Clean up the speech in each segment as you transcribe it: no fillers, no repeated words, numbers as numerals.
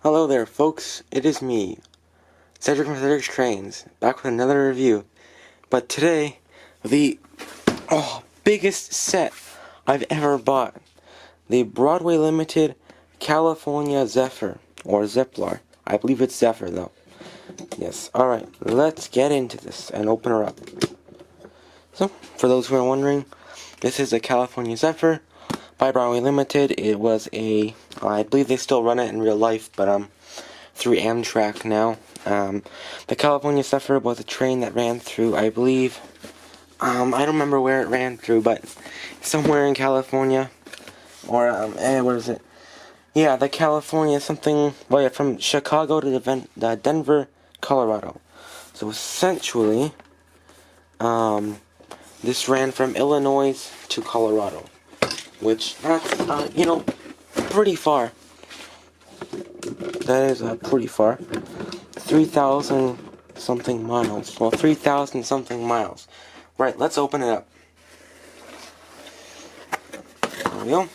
Hello there, folks. It is me, Cedric from Cedric's Trains, back with another review. But today, the biggest set I've ever bought. The Broadway Limited California Zephyr, or Zeplar. I believe it's Zephyr, though. Yes, alright, let's get into this and open her up. So, for those who are wondering, this is a California Zephyr by Broadway Limited. It was I believe they still run it in real life, but through Amtrak now. The California Zephyr was a train that ran through, I believe, I don't remember where it ran through, but somewhere in California, or, where is it? Yeah, the California something, well, yeah, from Chicago to Denver, Colorado. So essentially, this ran from Illinois to Colorado, which, that's, pretty far. That is, pretty far. 3,000 something miles. Well, 3,000 something miles. Right, let's open it up. There we go.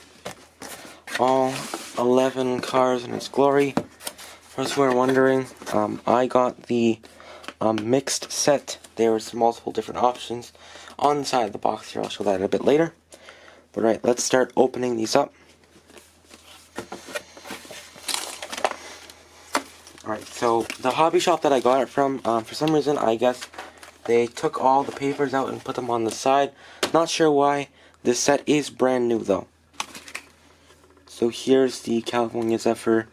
All 11 cars in its glory. For those who are wondering, I got the mixed set. There's multiple different options on the side of the box here. I'll show that a bit later. But right, let's start opening these up. Alright, so the hobby shop that I got it from, for some reason, I guess they took all the papers out and put them on the side. Not sure why. This set is brand new, though. So here's the California Zephyr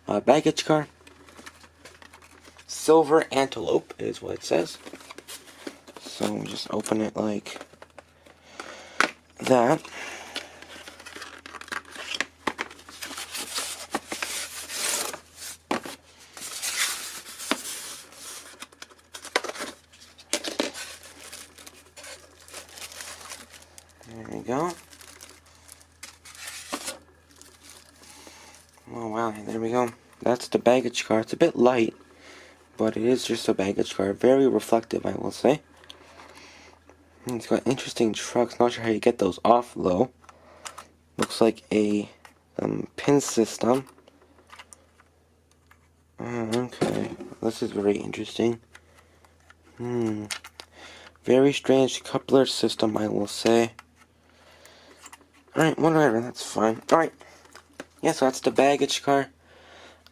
baggage car. Silver Antelope is what it says. So we just open it like that. There we go. Oh wow, there we go. That's the baggage car. It's a bit light, but it is just a baggage car. Very reflective, I will say. And it's got interesting trucks. Not sure how you get those off, though. Looks like a pin system. Okay, this is very interesting. Very strange coupler system, I will say. Alright, whatever, that's fine. Alright. Yeah, so that's the baggage car.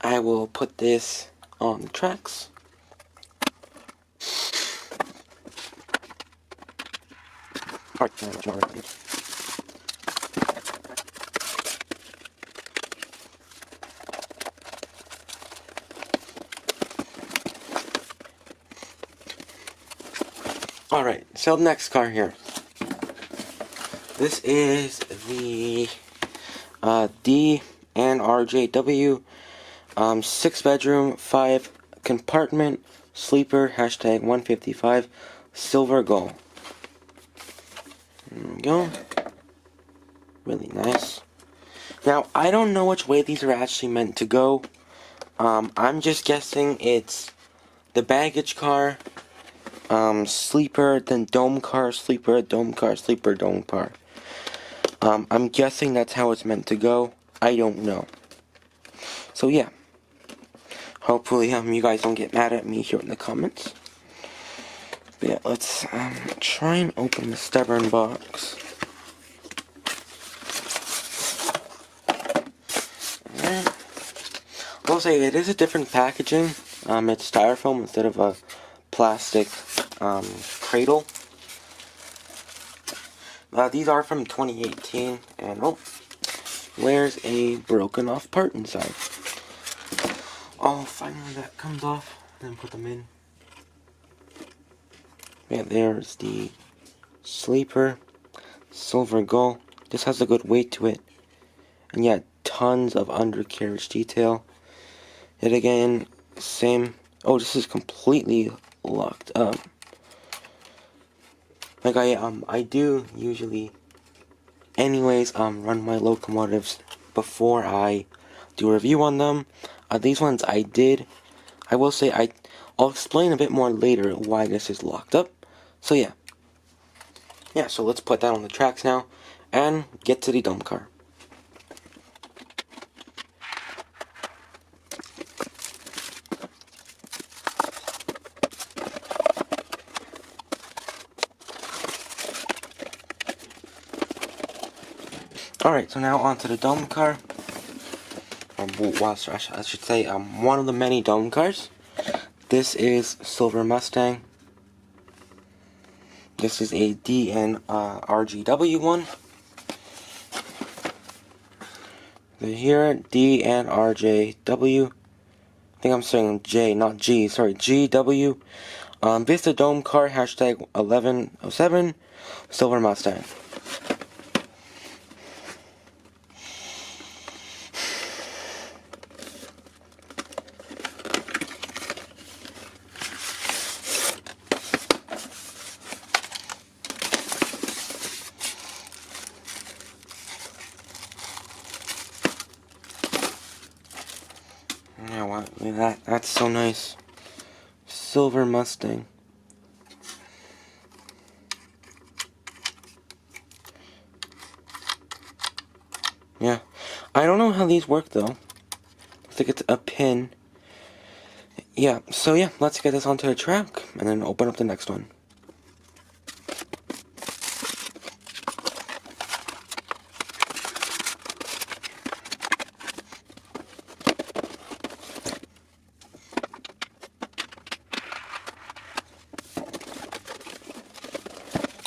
I will put this on the tracks. Alright, so the next car here. This is the D and RJW 6-bedroom, 5-compartment sleeper, hashtag 155 silver gold. There we go. Really nice. Now, I don't know which way these are actually meant to go. I'm just guessing it's the baggage car, sleeper, then dome car, sleeper, dome car, sleeper, dome car. I'm guessing that's how it's meant to go. I don't know. So yeah. Hopefully, you guys don't get mad at me here in the comments. But yeah, let's try and open the stubborn box. Alright. I'll say it is a different packaging. It's styrofoam instead of a plastic cradle. These are from 2018, and oh, where's a broken off part inside? Oh, finally that comes off, then put them in. Yeah, there's the sleeper, silver gold. This has a good weight to it, and yeah, tons of undercarriage detail. Yet again, same. Oh, this is completely locked up. Like I do usually, anyways, run my locomotives before I do a review on them. These ones I did. I will say I'll explain a bit more later why this is locked up. So yeah. Yeah, so let's put that on the tracks now and get to the dome car. Alright, so now onto the dome car. Well, I should say one of the many dome cars. This is Silver Mustang. This is a DNRGW one. Here, DNRJW. I think I'm saying J, not G. Sorry, GW. Vista Dome car, hashtag 1107, Silver Mustang. Yeah, wow, that's so nice. Silver Mustang. Yeah. I don't know how these work though. I think it's a pin. Yeah, so yeah, let's get this onto the track and then open up the next one.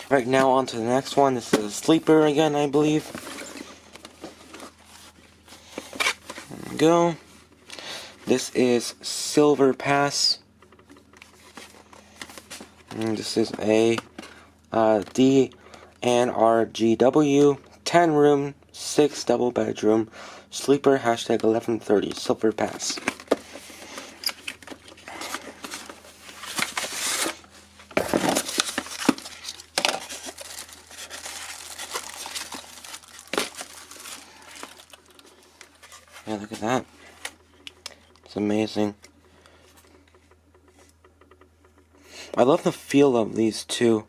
Right, now on to the next one. This is a sleeper again, I believe. There we go. This is Silver Pass. And this is a DNRGW 10 room, 6 double bedroom sleeper, hashtag 1130, Silver Pass. Yeah, look at that. It's amazing. I love the feel of these two.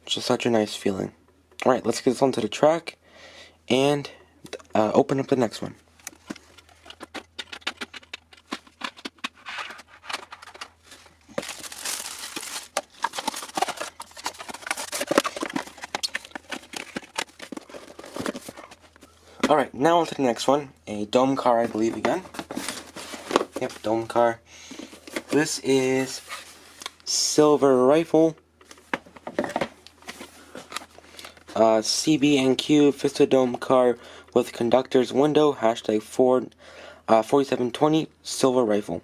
It's just such a nice feeling. Alright, let's get this onto the track and open up the next one. Alright, now on to the next one. A dome car, I believe, again. Yep, dome car. This is Silver Rifle. CB&Q Vista Dome car with conductor's window, hashtag 4720, Silver Rifle.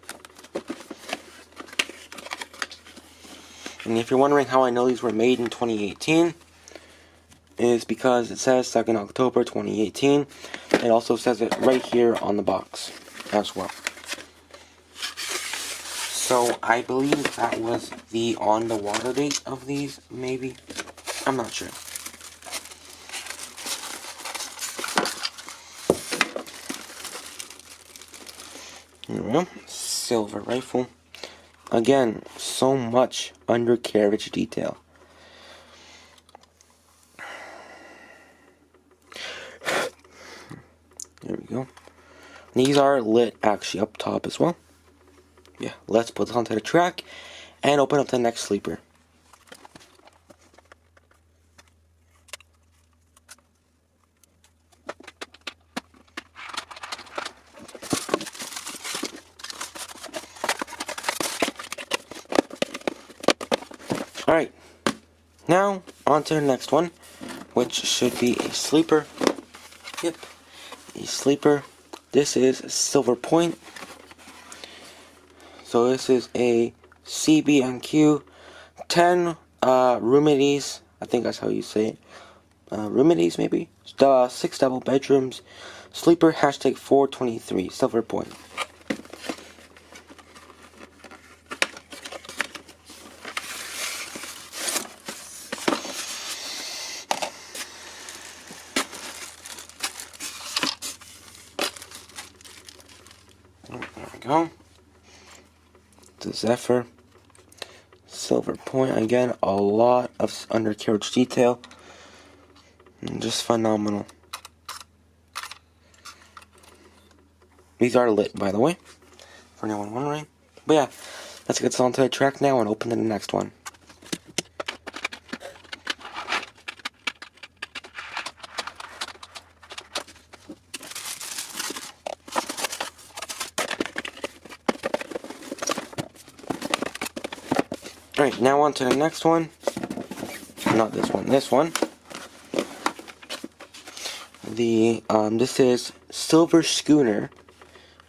And if you're wondering how I know these were made in 2018, is because it says 2nd October 2018. It also says it right here on the box as well. So I believe that was the on the water date of these, maybe. I'm not sure. Here we go. Silver Rifle. Again, so much undercarriage detail. There we go. These are lit actually up top as well. Yeah, let's put this onto the track and open up the next sleeper. Alright, now on to the next one, which should be a sleeper. Yep, a sleeper. This is Silver Point. So this is a CB&Q 10 roomities. I think that's how you say it. Roomities, maybe? 6 double bedrooms. Sleeper, hashtag 423, Silver Point. There we go. The Zephyr. Silver Point. Again, a lot of undercarriage detail. And just phenomenal. These are lit, by the way, for anyone wondering. But yeah, let's get this onto the track now and open to the next one. Alright, now on to the next one. Not this one, this one. This is Silver Schooner.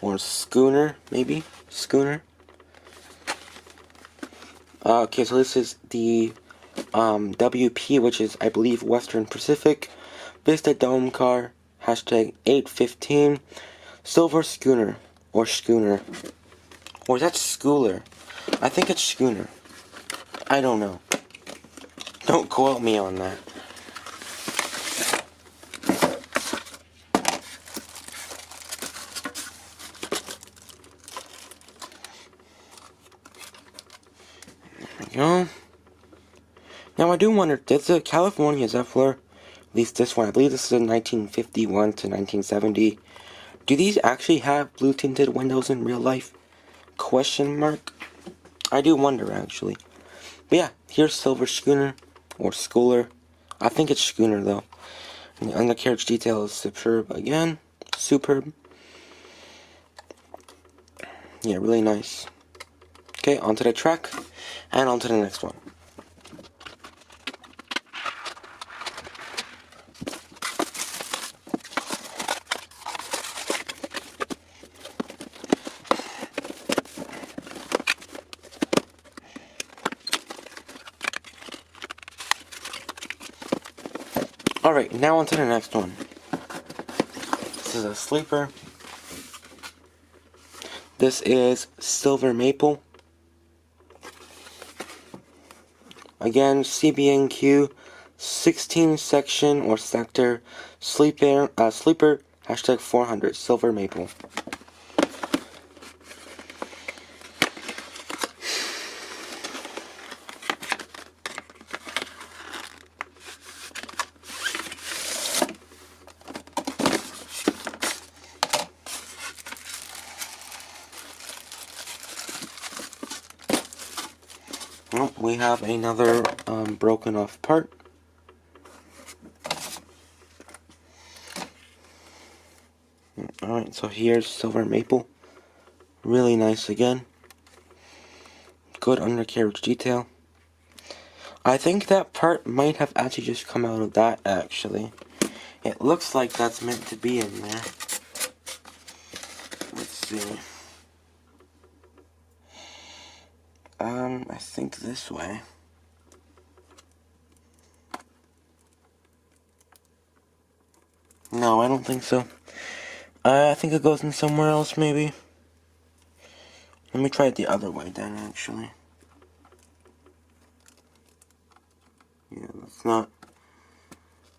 Or Schooner, maybe? Schooner. Okay, so this is the WP, which is, I believe, Western Pacific. Vista Dome car. Hashtag 815. Silver Schooner. Or Schooner. Or is that Schooler? I think it's Schooner. I don't know. Don't quote me on that. There we go. Now I do wonder, did the California Zephyr, at least this one, I believe this is in 1951 to 1970, do these actually have blue tinted windows in real life? Question mark? I do wonder, actually. But yeah, here's Silver Schooner, or Schooler. I think it's Schooner, though. And the undercarriage detail is superb again. Superb. Yeah, really nice. Okay, onto the track, and onto the next one. Alright, now on to the next one. This is a sleeper. This is Silver Maple. Again, CBNQ 16 section or sector sleeper hashtag 400 Silver Maple. Oh, we have another broken off part. Alright, so here's Silver Maple. Really nice again. Good undercarriage detail. I think that part might have actually just come out of that, actually. It looks like that's meant to be in there. Let's see. I think this way. No, I don't think so. I think it goes in somewhere else, maybe. Let me try it the other way then, actually. Yeah,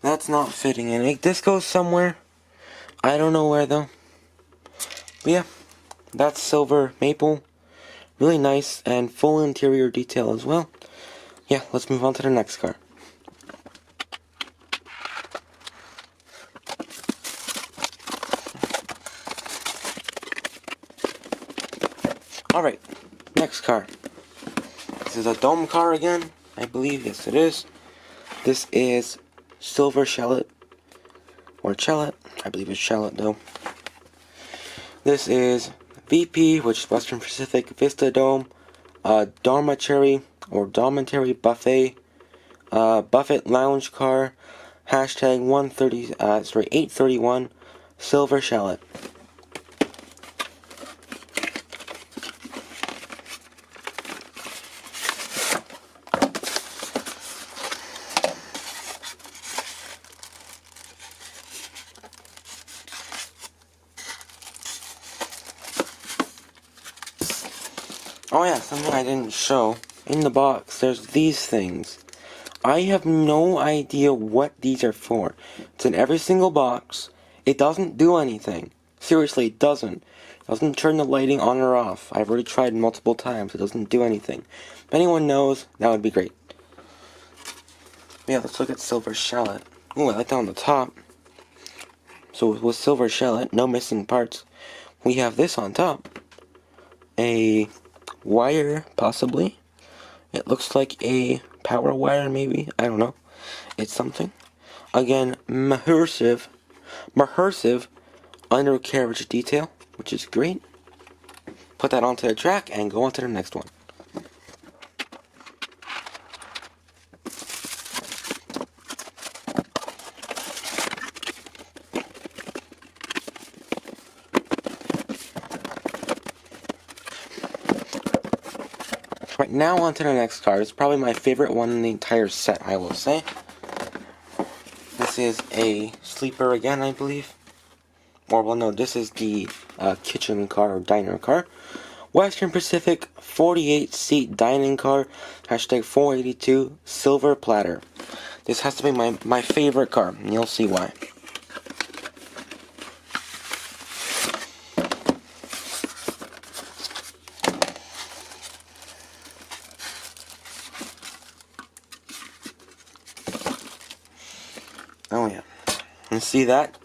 that's not fitting in. This goes somewhere. I don't know where, though. But yeah, that's Silver Maple. Really nice and full interior detail as well. Yeah, let's move on to the next car. Alright, next car. This is a dome car again, I believe. Yes, it is. This is Silver Shallot. Or Shallot. I believe it's Shallot, though. This is VP, which is Western Pacific Vista Dome, Dormitory or Dormitory Buffet, Buffet Lounge Car, hashtag 831 Silver Shallot. Oh yeah, something I didn't show. In the box, there's these things. I have no idea what these are for. It's in every single box. It doesn't do anything. Seriously, it doesn't. It doesn't turn the lighting on or off. I've already tried multiple times. It doesn't do anything. If anyone knows, that would be great. Yeah, let's look at Silver Shallot. Ooh, I like that on the top. So with Silver Shallot, no missing parts. We have this on top. A wire, possibly. It looks like a power wire, maybe. I don't know. It's something. Again, rehearsive undercarriage detail, which is great. Put that onto the track and go on to the next one. Right, now on to the next car. It's probably my favorite one in the entire set, I will say. This is a sleeper again, I believe. Or, well, no, this is the kitchen car or diner car. Western Pacific 48-seat dining car, hashtag 482 silver platter. This has to be my favorite car, and you'll see why. Oh yeah. And see that?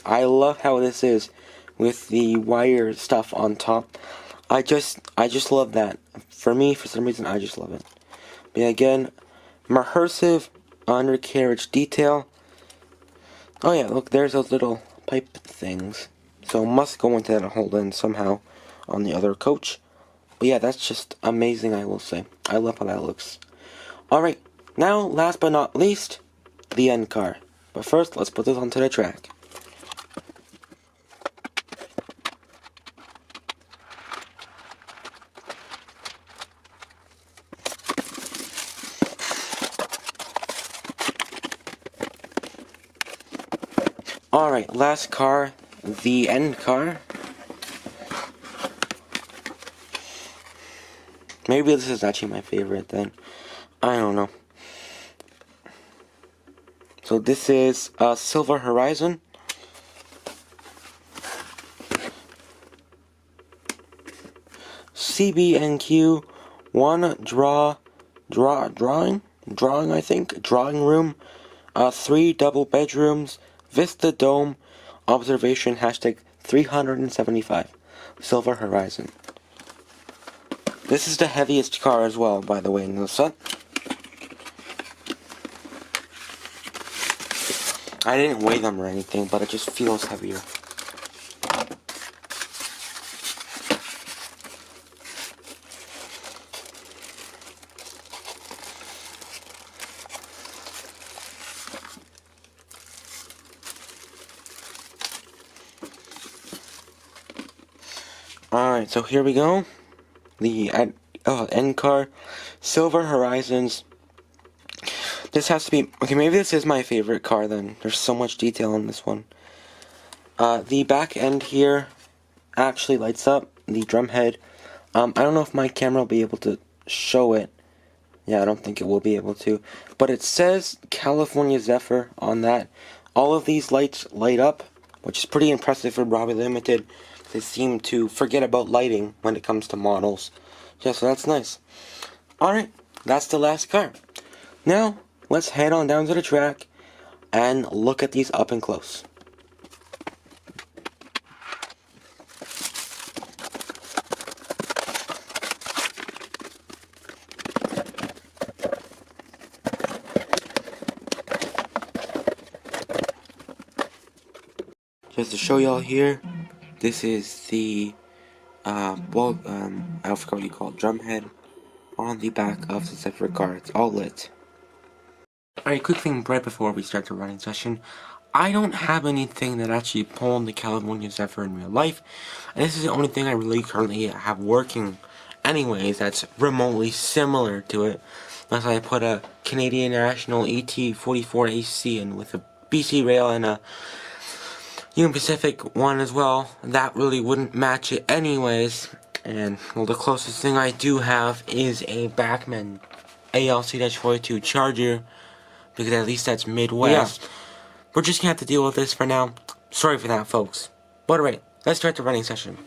I love how this is with the wire stuff on top. I just love that. For me, for some reason, I just love it. But yeah, again, immersive undercarriage detail. Oh yeah, look, there's those little pipe things. So must go into that and hold in somehow on the other coach. But yeah, that's just amazing, I will say. I love how that looks. Alright, now, last but not least, the end car. But first, let's put this onto the track. Alright, last car, the end car. Maybe this is actually my favorite then. I don't know. So this is Silver Horizon. CB&Q, one drawing I think, drawing room, 3 double bedrooms, Vista Dome, observation, hashtag 375, Silver Horizon. This is the heaviest car as well, by the way, in the set. I didn't weigh them or anything, but it just feels heavier. Alright, so here we go. The end car, Silver Horizons. This has to be, okay, maybe this is my favorite car then. There's so much detail on this one. The back end here actually lights up, the drum head. I don't know if my camera will be able to show it. Yeah, I don't think it will be able to. But it says California Zephyr on that. All of these lights light up, which is pretty impressive for Broadway Limited. They seem to forget about lighting when it comes to models. Yeah, so that's nice. Alright, that's the last car. Now, let's head on down to the track and look at these up and close. Just to show y'all here, this is the I forgot what you call it, drum head on the back of the Zephyr car. It's all lit. Alright, quick thing right before we start the running session. I don't have anything that actually pulled the California Zephyr in real life. And this is the only thing I really currently have working anyways that's remotely similar to it. Unless I put a Canadian National ET44AC in with a BC rail and a Union Pacific one as well. That really wouldn't match it anyways. And, well, the closest thing I do have is a Bachmann ALC-42 Charger, because at least that's Midwest. Yeah. We're just gonna have to deal with this for now. Sorry for that, folks. But alright, let's start the running session.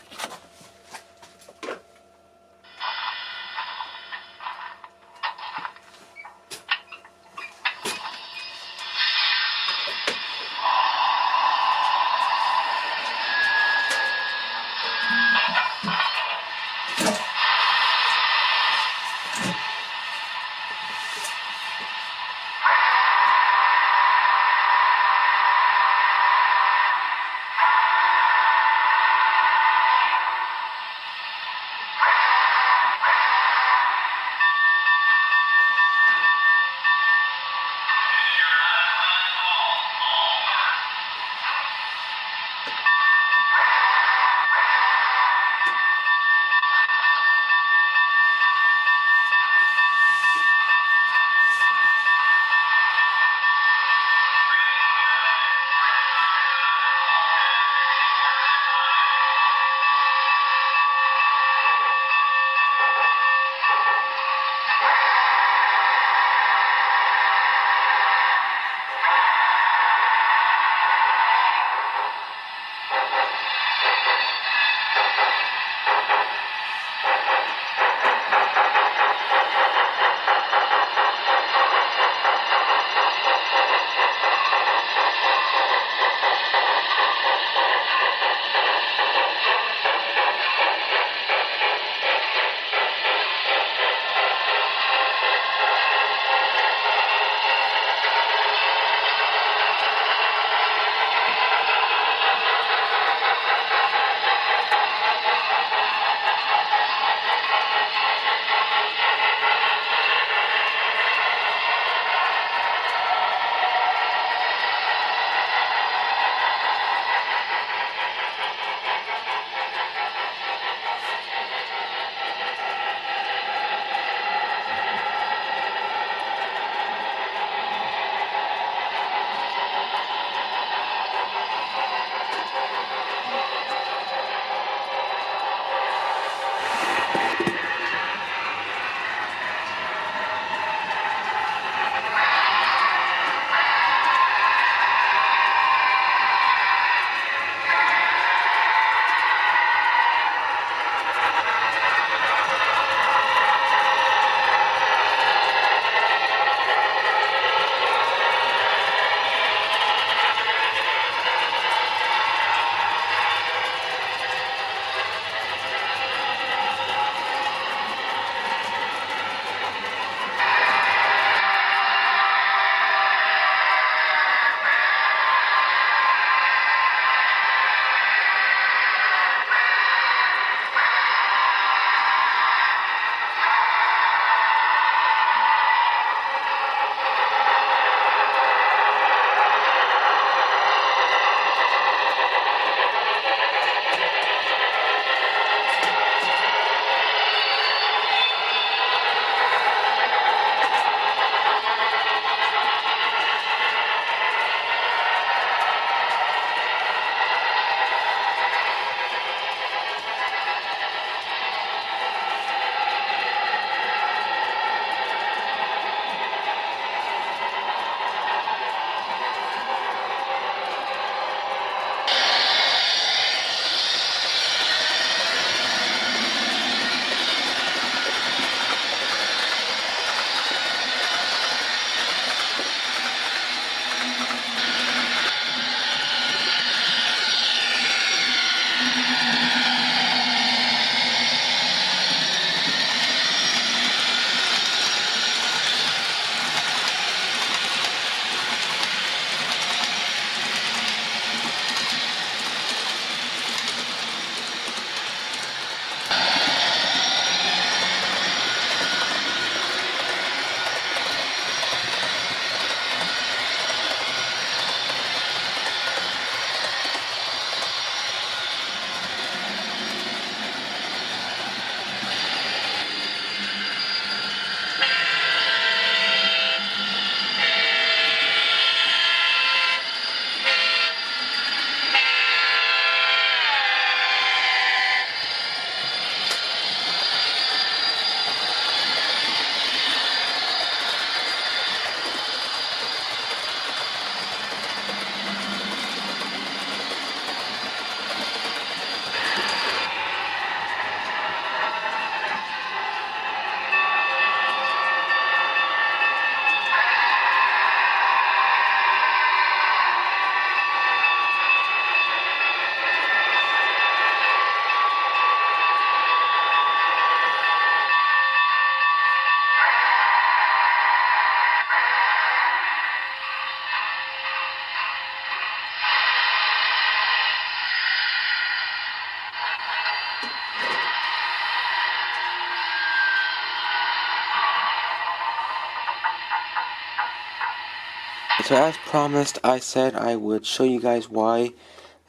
So as promised, I said I would show you guys why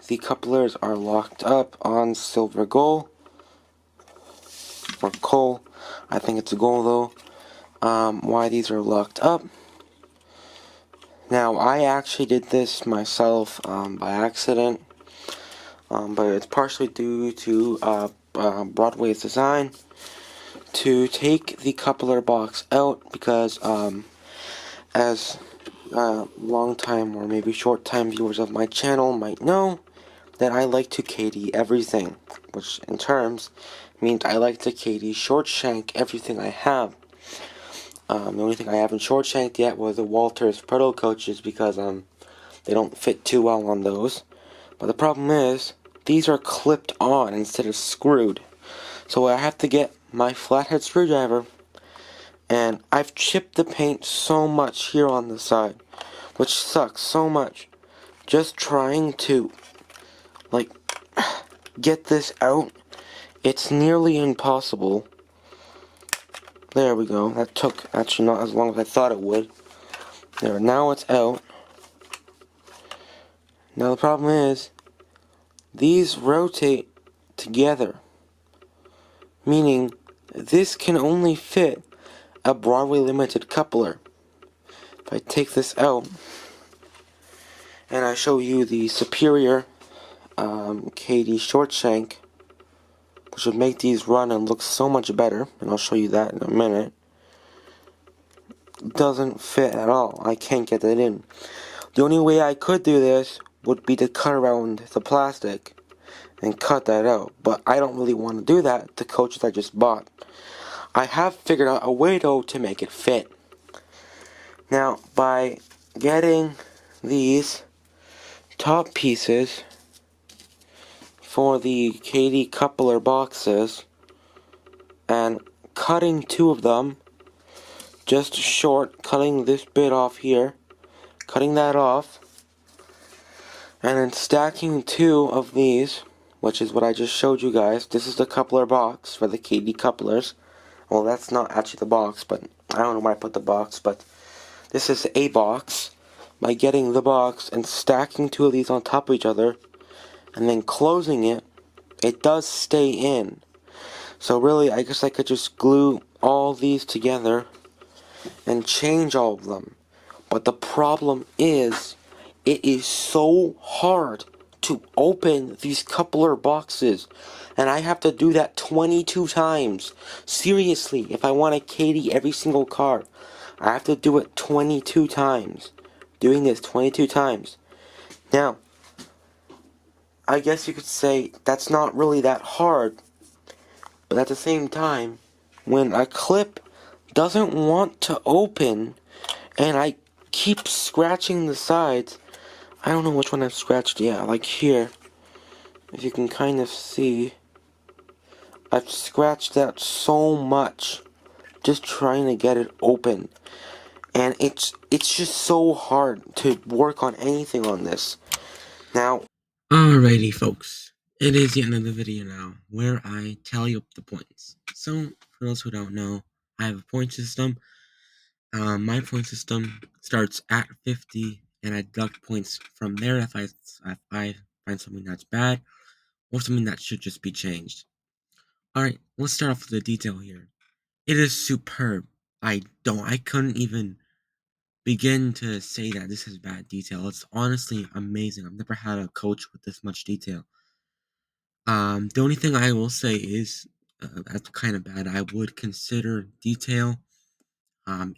the couplers are locked up on silver gold, or coal. I think it's a gold though. Why these are locked up. Now, I actually did this myself by accident, but it's partially due to Broadway's design to take the coupler box out because as long time or maybe short time viewers of my channel might know that I like to KD everything, which in terms means I like to KD short shank everything I have. The only thing I haven't short shanked yet was the Walters pedal coaches because they don't fit too well on those. But the problem is these are clipped on instead of screwed. So I have to get my flathead screwdriver, and I've chipped the paint so much here on the side, which sucks so much. Just trying to like get this out, it's nearly impossible. There we go. That took actually not as long as I thought it would. There, now it's out. Now the problem is these rotate together, meaning this can only fit a Broadway Limited coupler. If I take this out and I show you the superior KD short shank, which would make these run and look so much better, and I'll show you that in a minute, doesn't fit at all. I can't get that in. The only way I could do this would be to cut around the plastic and cut that out, but I don't really want to do that. The coaches I just bought, I have figured out a way though to make it fit. Now, by getting these top pieces for the KD coupler boxes and cutting two of them just short, cutting this bit off here, cutting that off, and then stacking two of these, which is what I just showed you guys. This is the coupler box for the KD couplers. Well, that's not actually the box, but I don't know where I put the box, but this is a box. By getting the box and stacking two of these on top of each other and then closing it, it does stay in. So really, I guess I could just glue all these together and change all of them. But the problem is, it is so hard to open these coupler boxes, and I have to do that 22 times. Seriously, if I want to KD every single car, I have to do it 22 times. Doing this 22 times. Now, I guess you could say that's not really that hard, but at the same time, when a clip doesn't want to open and I keep scratching the sides, I don't know which one I've scratched. Yeah, like here, if you can kind of see, I've scratched that so much just trying to get it open. And it's just so hard to work on anything on this. Now, alrighty folks, it is yet another video now where I tally up the points. So, for those who don't know, I have a point system. My point system starts at 50, and I deduct points from there if I find something that's bad, or something that should just be changed. Alright, let's start off with the detail here. It is superb. I couldn't even begin to say that this has bad detail. It's honestly amazing. I've never had a coach with this much detail. The only thing I will say is that's kind of bad. I would consider detail.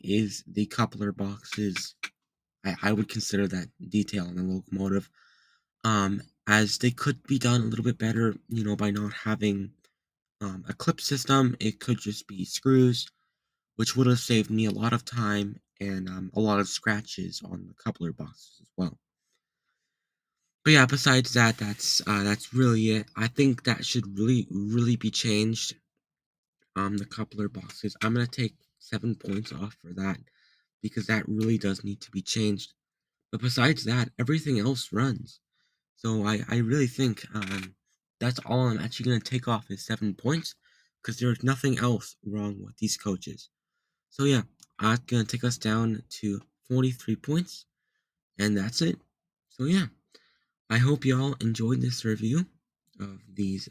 Is the coupler boxes. I would consider that detail in the locomotive. As they could be done a little bit better, by not having a clip system. It could just be screws, which would have saved me a lot of time and a lot of scratches on the coupler boxes as well. But yeah, besides that, that's really it. I think that should really be changed. The coupler boxes. I'm gonna take 7 points off for that because that really does need to be changed. But besides that, everything else runs. So I really think that's all I'm actually going to take off is 7 points, because there's nothing else wrong with these coaches. So yeah, I'm going to take us down to 43 points, and that's it. So yeah, I hope y'all enjoyed this review of these,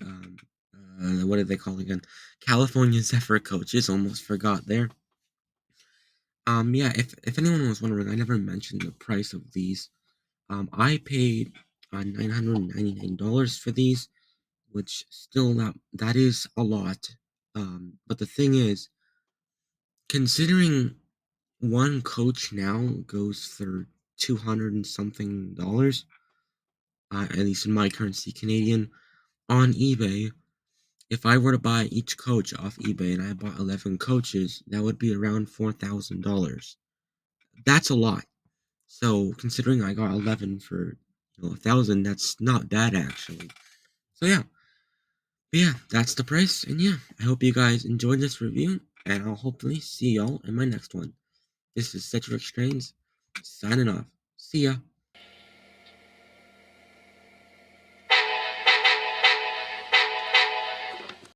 what did they call again? California Zephyr coaches, almost forgot there. Yeah, if anyone was wondering, I never mentioned the price of these. I paid $999 for these, which still that is a lot. But the thing is, considering one coach now goes for $200 and something dollars, at least in my currency, Canadian, on eBay. If I were to buy each coach off eBay and I bought 11 coaches, that would be around $4,000. That's a lot. So considering I got 11 for 1,000, that's not bad actually. So yeah. But yeah, that's the price, and yeah, I hope you guys enjoyed this review, and I'll hopefully see y'all in my next one. This is Cedric Strains, signing off. See ya.